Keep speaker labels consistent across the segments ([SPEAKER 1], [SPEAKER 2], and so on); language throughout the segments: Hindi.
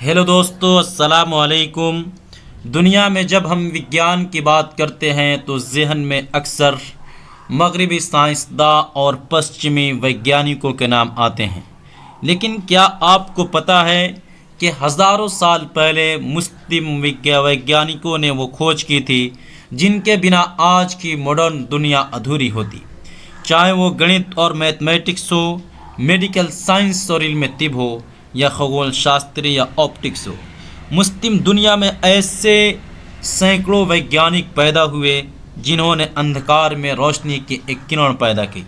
[SPEAKER 1] हेलो दोस्तों, अस्सलाम वालेकुम। दुनिया में जब हम विज्ञान की बात करते हैं तो जहन में अक्सर मगरबी साइंसदां और पश्चिमी वैज्ञानिकों के नाम आते हैं। लेकिन क्या आपको पता है कि हज़ारों साल पहले मुस्लिम वैज्ञानिकों ने वो खोज की थी जिनके बिना आज की मॉडर्न दुनिया अधूरी होती। चाहे वो गणित और मैथमेटिक्स हो, मेडिकल साइंस और इल्म तिब हो, या खगोल शास्त्र या ऑप्टिक्स हो, मुस्लिम दुनिया में ऐसे सैकड़ों वैज्ञानिक पैदा हुए जिन्होंने अंधकार में रोशनी की एक किरण पैदा की।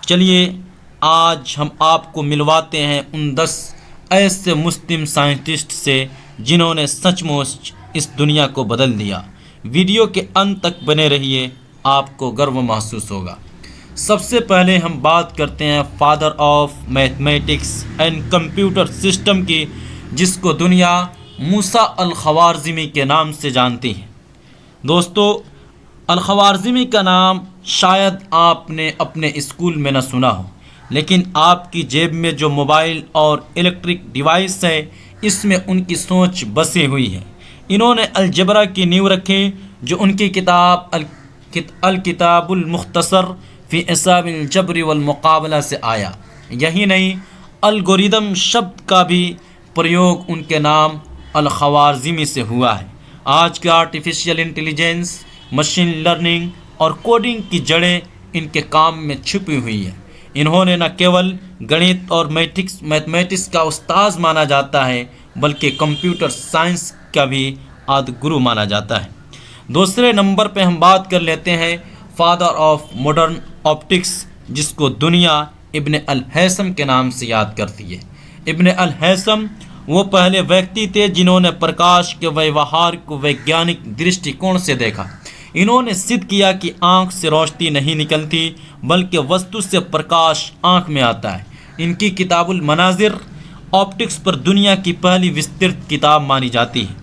[SPEAKER 1] चलिए आज हम आपको मिलवाते हैं उन 10 ऐसे मुस्लिम साइंटिस्ट से जिन्होंने सचमुच इस दुनिया को बदल दिया। वीडियो के अंत तक बने रहिए, आपको गर्व महसूस होगा। सबसे पहले हम बात करते हैं father of mathematics and computer system की, जिसको दुनिया मूसा अल-ख़वारिज़मी के नाम से जानती है। दोस्तों, अल-ख़वारिज़मी का नाम शायद आपने अपने स्कूल में न सुना हो, लेकिन आपकी जेब में जो मोबाइल और इलेक्ट्रिक डिवाइस है, इसमें उनकी सोच बसी हुई है। इन्होंने अलजबरा की नींव रखी, जो उनकी किताब अल-किताबुल मुख्तसर फ़ी हिसाबिल जब्र वल मुक़ाबला से आया। यही नहीं, अलगोरिदम शब्द का भी प्रयोग उनके नाम अल-ख़वारिज़मी से हुआ है। आज के आर्टिफिशियल इंटेलिजेंस, मशीन लर्निंग और कोडिंग की जड़ें इनके काम में छुपी हुई है। इन्होंने न केवल गणित और मैथमेटिक्स का उस्ताद माना जाता है, बल्कि कंप्यूटर साइंस का भी आदि गुरु माना जाता है। दूसरे नंबर पे हम बात कर लेते हैं फादर ऑफ मॉडर्न ऑप्टिक्स, जिसको दुनिया इब्न अल-हैसम के नाम से याद करती है। इब्न अल-हैसम वो पहले व्यक्ति थे जिन्होंने प्रकाश के व्यवहार को वैज्ञानिक दृष्टिकोण से देखा। इन्होंने सिद्ध किया कि आँख से रोशनी नहीं निकलती, बल्कि वस्तु से प्रकाश आँख में आता है। इनकी किताबुल मनाजिर ऑप्टिक्स पर दुनिया की पहली विस्तृत किताब मानी जाती है।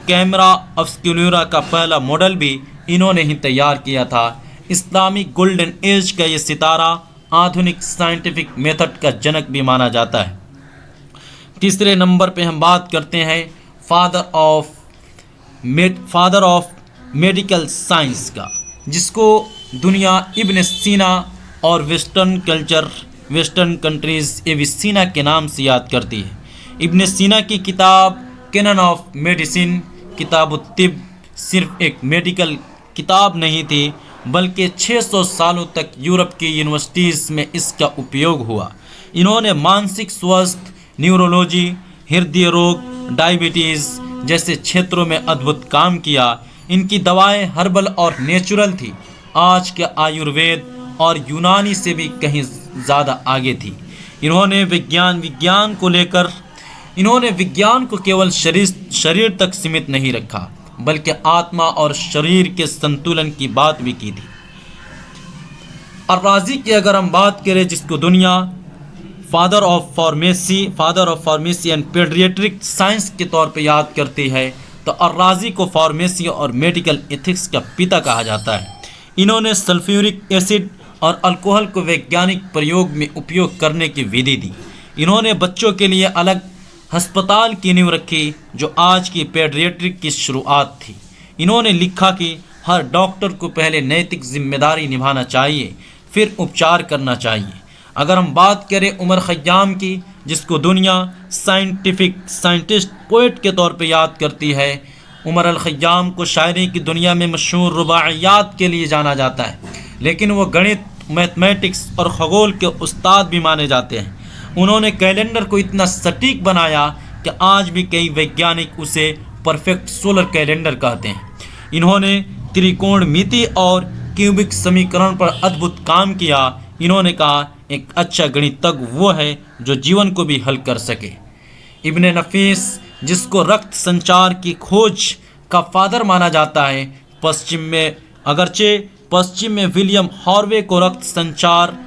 [SPEAKER 1] कैमरा ऑब्स्क्यूरा का पहला मॉडल भी इन्होंने ही तैयार किया था। इस्लामिक गोल्डन एज का ये सितारा आधुनिक साइंटिफिक मेथड का जनक भी माना जाता है। तीसरे नंबर पे हम बात करते हैं फादर ऑफ मेडिकल साइंस का, जिसको दुनिया इब्न सीना और वेस्टर्न कंट्रीज़ एविसीना के नाम से याद करती है। इब्न सीना की किताब कैनन ऑफ मेडिसिन, किताब तिब, सिर्फ एक मेडिकल किताब नहीं थी, बल्कि 600 सालों तक यूरोप की यूनिवर्सिटीज़ में इसका उपयोग हुआ। इन्होंने मानसिक स्वास्थ्य, न्यूरोलॉजी, हृदय रोग, डायबिटीज़ जैसे क्षेत्रों में अद्भुत काम किया। इनकी दवाएं हर्बल और नेचुरल थी, आज के आयुर्वेद और यूनानी से भी कहीं ज़्यादा आगे थी। इन्होंने विज्ञान को केवल शरीर तक सीमित नहीं रखा, बल्कि आत्मा और शरीर के संतुलन की बात भी की थी। अर-राज़ी की अगर हम बात करें, जिसको दुनिया father of pharmacy and paediatric science के तौर पे याद करती है, तो अर-राज़ी को फार्मेसी और मेडिकल एथिक्स का पिता कहा जाता है। इन्होंने सल्फ्यूरिक एसिड और अल्कोहल को वैज्ञानिक प्रयोग में उपयोग करने की विधि दी। इन्होंने बच्चों के लिए अलग अस्पताल की नींव रखी, जो आज की पीडियाट्रिक की शुरुआत थी। इन्होंने लिखा कि हर डॉक्टर को पहले नैतिक जिम्मेदारी निभाना चाहिए, फिर उपचार करना चाहिए। अगर हम बात करें उमर ख़य्याम की, जिसको दुनिया साइंटिस्ट पोइट के तौर पे याद करती है, उमर अल-ख़य्याम को शायरी की दुनिया में मशहूर रुबाइयात के लिए जाना जाता है, लेकिन वो गणित, मैथमेटिक्स और खगोल के उस्ताद भी माने जाते हैं। उन्होंने कैलेंडर को इतना सटीक बनाया कि आज भी कई वैज्ञानिक उसे परफेक्ट सोलर कैलेंडर कहते हैं। इन्होंने त्रिकोणमिति और क्यूबिक समीकरण पर अद्भुत काम किया। इन्होंने कहा, एक अच्छा गणितज्ञ वो है जो जीवन को भी हल कर सके। इब्न नफीस, जिसको रक्त संचार की खोज का फादर माना जाता है, पश्चिम में विलियम हार्वे को रक्त संचार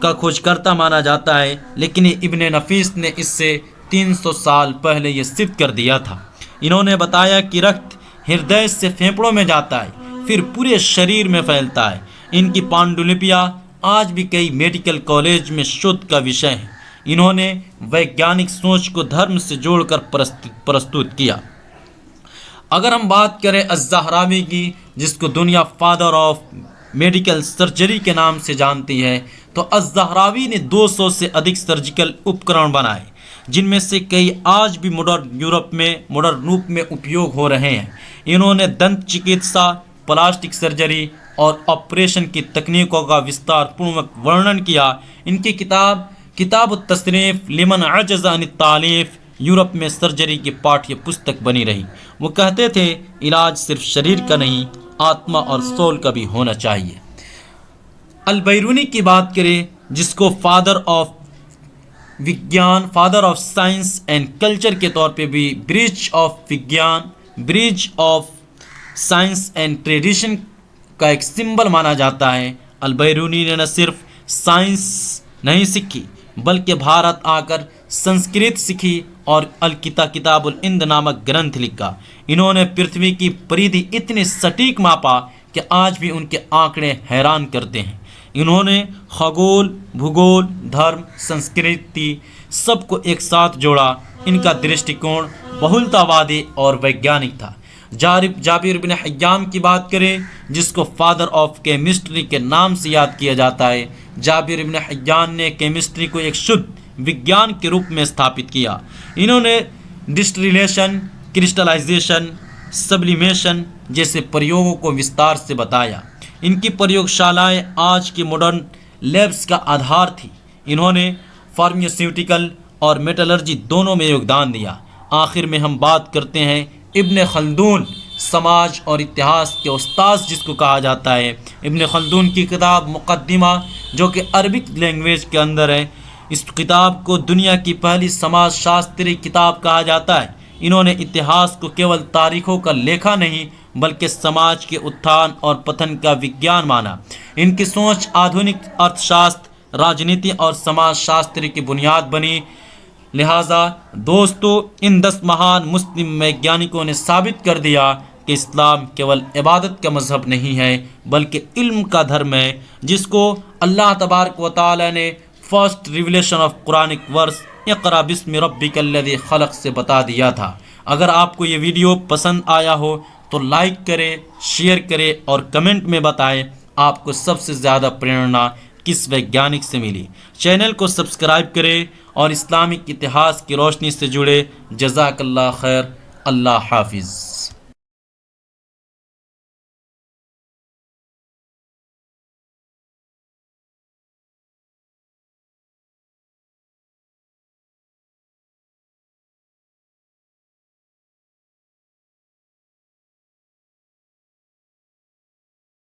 [SPEAKER 1] का खोजकर्ता माना जाता है, लेकिन इब्न नफीस ने इससे 300 साल पहले ये सिद्ध कर दिया था। इन्होंने बताया कि रक्त हृदय से फेफड़ों में जाता है, फिर पूरे शरीर में फैलता है। इनकी पांडुलिपियाँ आज भी कई मेडिकल कॉलेज में शोध का विषय है। इन्होंने वैज्ञानिक सोच को धर्म से जोड़कर प्रस्तुत किया। अगर हम बात करें अज़्ज़हरावी की, जिसको दुनिया फादर ऑफ मेडिकल सर्जरी के नाम से जानती है, तो अज़्ज़हरावी ने 200 से अधिक सर्जिकल उपकरण बनाए, जिनमें से कई आज भी मॉडर्न यूरोप में मॉडर्न रूप में उपयोग हो रहे हैं। इन्होंने दंत चिकित्सा, प्लास्टिक सर्जरी और ऑपरेशन की तकनीकों का विस्तार पूर्वक वर्णन किया। इनकी किताब तसनीफ़ लिमन अजज़ अन तालीफ़ यूरोप में सर्जरी की पाठ्य पुस्तक बनी रही। वो कहते थे इलाज सिर्फ शरीर का नहीं, आत्मा और सोल का भी होना चाहिए। अल-बैरूनी की बात करें, जिसको फादर ऑफ विज्ञान, father of science and culture के तौर पे भी, ब्रिज ऑफ विज्ञान, bridge of science and tradition का एक सिंबल माना जाता है। अल-बैरूनी ने न सिर्फ साइंस नहीं सीखी, बल्कि भारत आकर संस्कृत सीखी और किताबुल हिंद नामक ग्रंथ लिखा। इन्होंने पृथ्वी की परिधि इतनी सटीक मापा कि आज भी उनके आंकड़े हैरान करते हैं। इन्होंने खगोल, भूगोल, धर्म, संस्कृति सबको एक साथ जोड़ा। इनका दृष्टिकोण बहुलतावादी और वैज्ञानिक था। जाबिर बिन हय्याम की बात करें, जिसको फादर ऑफ केमिस्ट्री के नाम से याद किया जाता है। जाबिर बिन हय्याम ने केमिस्ट्री को एक शुद्ध विज्ञान के रूप में स्थापित किया। इन्होंने डिस्टिलेशन, क्रिस्टलाइजेशन, सब्लिमेशन जैसे प्रयोगों को विस्तार से बताया। इनकी प्रयोगशालाएं आज के मॉडर्न लैब्स का आधार थी। इन्होंने फार्मास्यूटिकल और मेटलर्जी दोनों में योगदान दिया। आखिर में हम बात करते हैं इब्न खल्दून, समाज और इतिहास के उस्ताद जिसको कहा जाता है। इब्न खल्दून की किताब मुक़द्दिमा, जो कि अरबिक लैंग्वेज के अंदर है, इस किताब को दुनिया की पहली समाज शास्त्रीय किताब कहा जाता है। इन्होंने इतिहास को केवल तारीखों का लेखा नहीं, बल्कि समाज के उत्थान और पतन का विज्ञान माना। इनकी सोच आधुनिक अर्थशास्त्र, राजनीति और समाज शास्त्र की बुनियाद बनी। लिहाजा दोस्तों, इन 10 महान मुस्लिम वैज्ञानिकों ने साबित कर दिया कि इस्लाम केवल इबादत का मज़हब नहीं है, बल्कि इल्म का धर्म है, जिसको अल्लाह तबारक व तआला ने first revelation of Quranic verse इक़रा बिस्मि रब्बिकल्लज़ी खलक़ से बता दिया था। अगर आपको ये वीडियो पसंद आया हो तो लाइक करें, शेयर करें और कमेंट में बताएं आपको सबसे ज़्यादा प्रेरणा किस वैज्ञानिक से मिली। चैनल को सब्सक्राइब करें और इस्लामिक इतिहास की रोशनी से जुड़े। जज़ाकल्लाह खैर। अल्लाह हाफिज़।